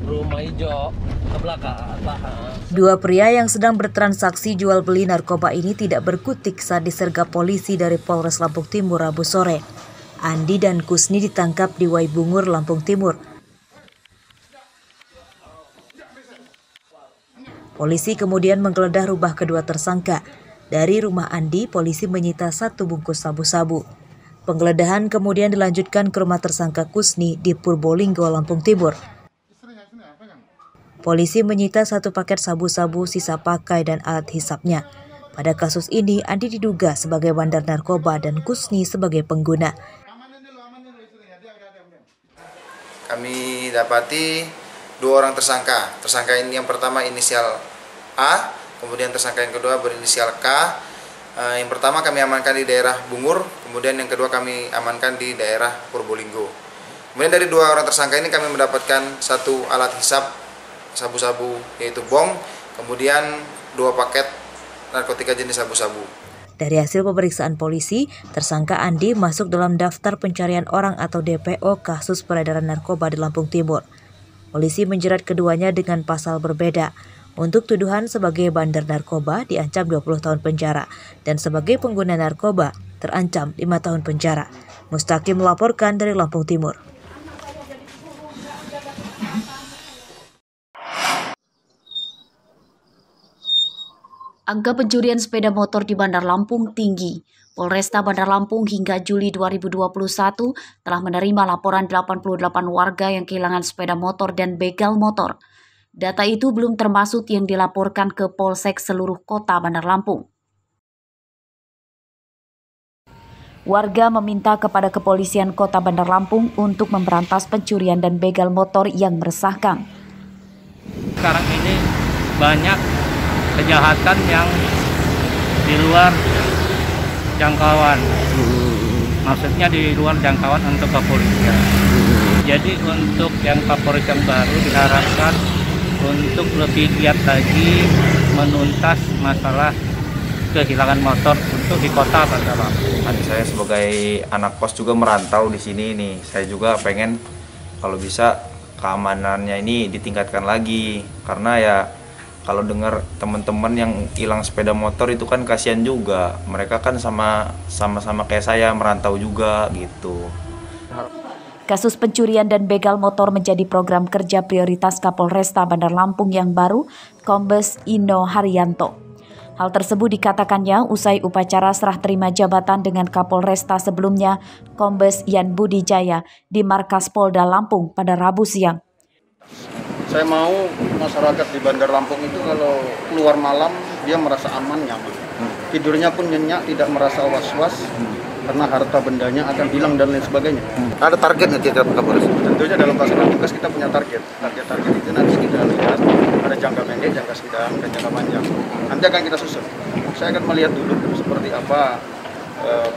rumah hijau ke belakang. Dua pria yang sedang bertransaksi jual beli narkoba ini tidak berkutik saat disergap polisi dari Polres Lampung Timur Rabu sore. Andi dan Kusni ditangkap di Waibungur, Lampung Timur. Polisi kemudian menggeledah rumah kedua tersangka. Dari rumah Andi, polisi menyita 1 bungkus sabu-sabu. Penggeledahan kemudian dilanjutkan ke rumah tersangka Kusni di Purbolinggo, Lampung Timur. Polisi menyita 1 paket sabu-sabu, sisa pakai, dan alat hisapnya. Pada kasus ini, Andi diduga sebagai bandar narkoba dan Kusni sebagai pengguna. Kami dapati 2 orang tersangka. Tersangka ini yang pertama inisial A, kemudian tersangka yang kedua berinisial K. Yang pertama kami amankan di daerah Bungur, kemudian yang kedua kami amankan di daerah Purbolinggo. Kemudian dari 2 orang tersangka ini kami mendapatkan 1 alat hisap sabu-sabu yaitu bong, kemudian 2 paket narkotika jenis sabu-sabu. Dari hasil pemeriksaan polisi, tersangka Andi masuk dalam daftar pencarian orang atau DPO kasus peredaran narkoba di Lampung Timur. Polisi menjerat keduanya dengan pasal berbeda. Untuk tuduhan sebagai bandar narkoba diancam 20 tahun penjara dan sebagai pengguna narkoba terancam 5 tahun penjara. Mustaqim melaporkan dari Lampung Timur. Angka pencurian sepeda motor di Bandar Lampung tinggi. Polresta Bandar Lampung hingga Juli 2021 telah menerima laporan 88 warga yang kehilangan sepeda motor dan begal motor. Data itu belum termasuk yang dilaporkan ke Polsek seluruh kota Bandar Lampung. Warga meminta kepada kepolisian kota Bandar Lampung untuk memberantas pencurian dan begal motor yang meresahkan. Sekarang ini banyak kejahatan yang di luar jangkauan. Maksudnya di luar jangkauan untuk kepolisian. Jadi untuk yang kepolisian baru diharapkan untuk lebih giat lagi menuntas masalah kehilangan motor untuk di kota Bandar Lampung. Saya sebagai anak kos juga merantau di sini nih. Saya juga pengen kalau bisa keamanannya ini ditingkatkan lagi. Karena ya kalau dengar teman-teman yang hilang sepeda motor itu kan kasihan juga. Mereka kan sama-sama kayak saya merantau juga gitu. Kasus pencurian dan begal motor menjadi program kerja prioritas Kapolresta Bandar Lampung yang baru, Kombes Ino Haryanto. Hal tersebut dikatakannya usai upacara serah terima jabatan dengan Kapolresta sebelumnya, Kombes Yan Budi Jaya, di Markas Polda Lampung pada Rabu siang. Saya mau masyarakat di Bandar Lampung itu kalau keluar malam dia merasa aman, nyaman. Tidurnya pun nyenyak, tidak merasa was-was. Karena harta bendanya akan hilang dan lain sebagainya. Ada target nggak kita Kapolres? Tentunya dalam pelaksanaan tugas kita punya target. Target itu nanti kita lihat ada jangka pendek, jangka sedang, dan jangka panjang. Nanti akan kita susun. Saya akan melihat dulu seperti apa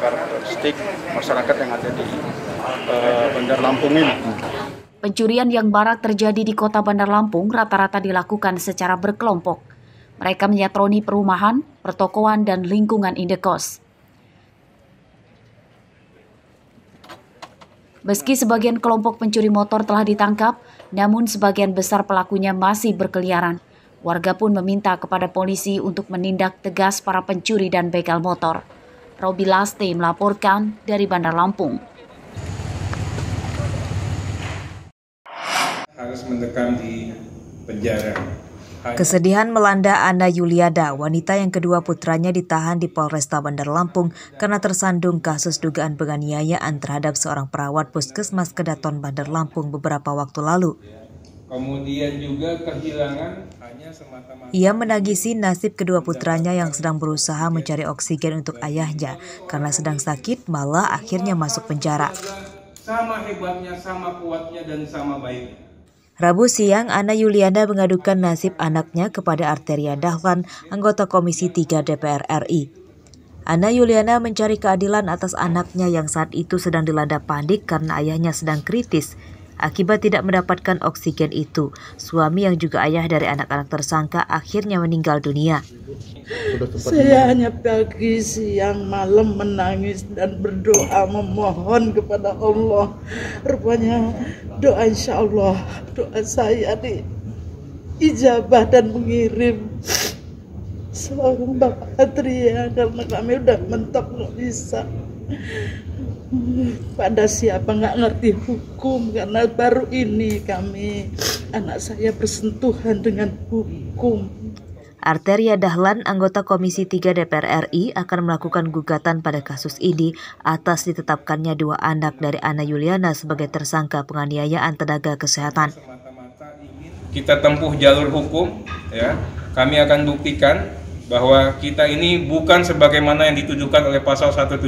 karakteristik masyarakat yang ada di Bandar Lampung ini. Pencurian yang marak terjadi di kota Bandar Lampung rata-rata dilakukan secara berkelompok. Mereka menyatroni perumahan, pertokoan, dan lingkungan indekos. Meski sebagian kelompok pencuri motor telah ditangkap, namun sebagian besar pelakunya masih berkeliaran. Warga pun meminta kepada polisi untuk menindak tegas para pencuri dan begal motor. Robi Laste melaporkan dari Bandar Lampung. Harus mendekam di penjara. Kesedihan melanda Ana Yuliada, wanita yang kedua putranya ditahan di Polresta Bandar Lampung karena tersandung kasus dugaan penganiayaan terhadap seorang perawat Puskesmas Kedaton Bandar Lampung beberapa waktu lalu. Kemudian juga kehilangan hanya semata-mata. Ia menagisi nasib kedua putranya yang sedang berusaha mencari oksigen untuk ayahnya karena sedang sakit, malah akhirnya masuk penjara. Sama hebatnya, sama kuatnya, dan sama baiknya. Rabu siang, Ana Yuliana mengadukan nasib anaknya kepada Arteria Dahlan, anggota Komisi 3 DPR RI. Ana Yuliana mencari keadilan atas anaknya yang saat itu sedang dilanda panik karena ayahnya sedang kritis. Akibat tidak mendapatkan oksigen itu, suami yang juga ayah dari anak-anak tersangka akhirnya meninggal dunia. Saya hanya pagi, siang, malam menangis dan berdoa memohon kepada Allah. Rupanya doa insya Allah, doa saya diijabah dan mengirim seorang Bapak Atria karena kami udah mentok nggak bisa. Pada siapa nggak ngerti hukum karena baru ini anak saya bersentuhan dengan hukum. Arteria Dahlan, anggota Komisi 3 DPR RI, akan melakukan gugatan pada kasus ini atas ditetapkannya 2 anak dari Ana Yuliana sebagai tersangka penganiayaan tenaga kesehatan. Kita tempuh jalur hukum, ya. Kami akan buktikan bahwa kita ini bukan sebagaimana yang dituduhkan oleh pasal 170.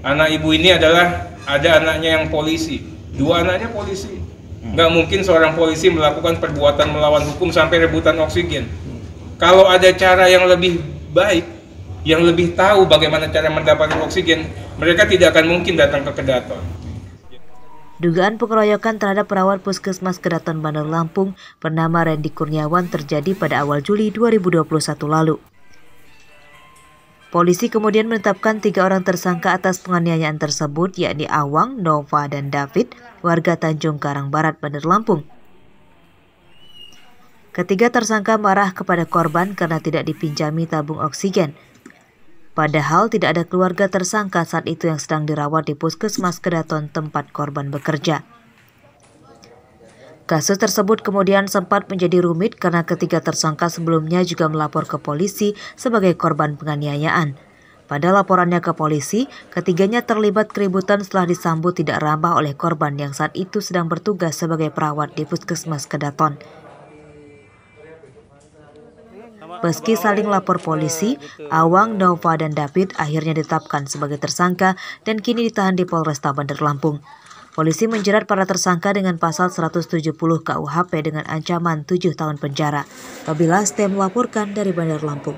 Anak ibu ini ada anaknya yang polisi, 2 anaknya polisi. Nggak mungkin seorang polisi melakukan perbuatan melawan hukum sampai rebutan oksigen. Kalau ada cara yang lebih baik, yang lebih tahu bagaimana cara mendapatkan oksigen, mereka tidak akan mungkin datang ke Kedaton. Dugaan pengeroyokan terhadap perawat Puskesmas Kedaton Bandar Lampung bernama Randy Kurniawan terjadi pada awal Juli 2021 lalu. Polisi kemudian menetapkan 3 orang tersangka atas penganiayaan tersebut, yakni Awang, Nova, dan David, warga Tanjung Karang Barat, Bandar Lampung. Ketiga tersangka marah kepada korban karena tidak dipinjami tabung oksigen. Padahal tidak ada keluarga tersangka saat itu yang sedang dirawat di Puskesmas Kedaton tempat korban bekerja. Kasus tersebut kemudian sempat menjadi rumit karena ketiga tersangka sebelumnya juga melapor ke polisi sebagai korban penganiayaan. Pada laporannya ke polisi, ketiganya terlibat keributan setelah disambut tidak ramah oleh korban yang saat itu sedang bertugas sebagai perawat di Puskesmas Kedaton. Meski saling lapor polisi, Awang, Nova, dan David akhirnya ditetapkan sebagai tersangka dan kini ditahan di Polresta Bandar Lampung. Polisi menjerat para tersangka dengan pasal 170 KUHP dengan ancaman 7 tahun penjara. Apabila ST melaporkan dari Bandar Lampung.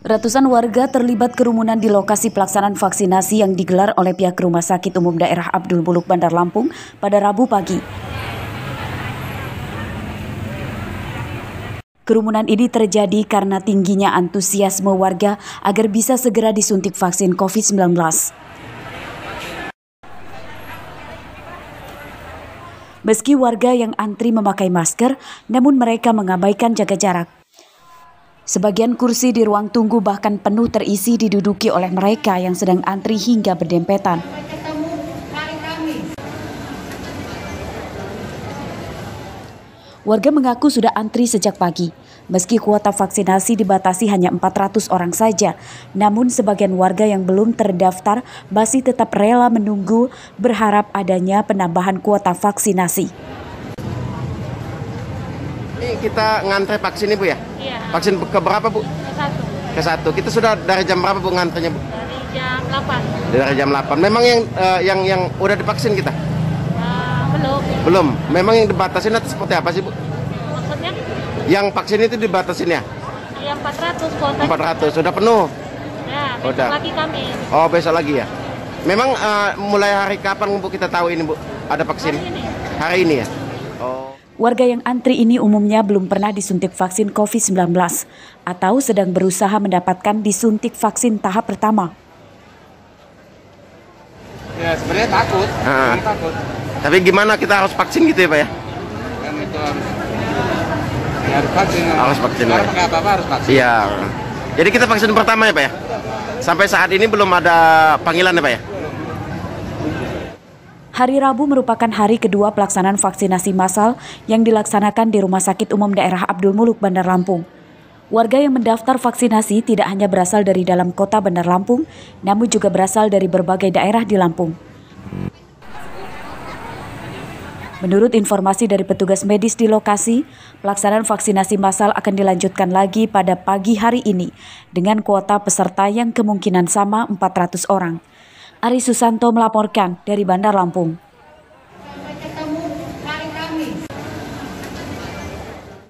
Ratusan warga terlibat kerumunan di lokasi pelaksanaan vaksinasi yang digelar oleh pihak Rumah Sakit Umum Daerah Abdul Muluk Bandar Lampung pada Rabu pagi. Kerumunan ini terjadi karena tingginya antusiasme warga agar bisa segera disuntik vaksin COVID-19. Meski warga yang antri memakai masker, namun mereka mengabaikan jaga jarak. Sebagian kursi di ruang tunggu bahkan penuh terisi diduduki oleh mereka yang sedang antri hingga berdempetan. Warga mengaku sudah antri sejak pagi. Meski kuota vaksinasi dibatasi hanya 400 orang saja, namun sebagian warga yang belum terdaftar masih tetap rela menunggu berharap adanya penambahan kuota vaksinasi. Ini kita ngantre vaksin nih Bu ya? Iya. Vaksin ke berapa Bu? Ke 1. Kita sudah dari jam berapa Bu ngantrenya Bu? Dari jam 8. Dari jam 8. Memang yang udah divaksin kita? Belum. Belum. Memang yang dibatasin atau seperti apa sih Bu? Maksudnya? Yang vaksin itu dibatasin ya? Ya 400 kuota. 400. Sudah penuh? Ya, besok lagi kami. Oh, besok lagi ya? Memang mulai hari kapan Bu kita tahu ini Bu? Ada vaksin? Hari ini ya? Oh. Warga yang antri ini umumnya belum pernah disuntik vaksin COVID-19 atau sedang berusaha mendapatkan disuntik vaksin tahap pertama. Ya sebenarnya takut. Takut. Tapi gimana kita harus vaksin gitu ya Pak ya? Kan itu harus vaksin. Harus vaksin. Kalau pakai apa-apa harus vaksin. Iya. Jadi kita vaksin pertama ya Pak ya? Sampai saat ini belum ada panggilan ya Pak ya? Hari Rabu merupakan hari kedua pelaksanaan vaksinasi massal yang dilaksanakan di Rumah Sakit Umum Daerah Abdul Muluk Bandar Lampung. Warga yang mendaftar vaksinasi tidak hanya berasal dari dalam kota Bandar Lampung, namun juga berasal dari berbagai daerah di Lampung. Menurut informasi dari petugas medis di lokasi, pelaksanaan vaksinasi massal akan dilanjutkan lagi pada pagi hari ini dengan kuota peserta yang kemungkinan sama 400 orang. Ari Susanto melaporkan dari Bandar Lampung.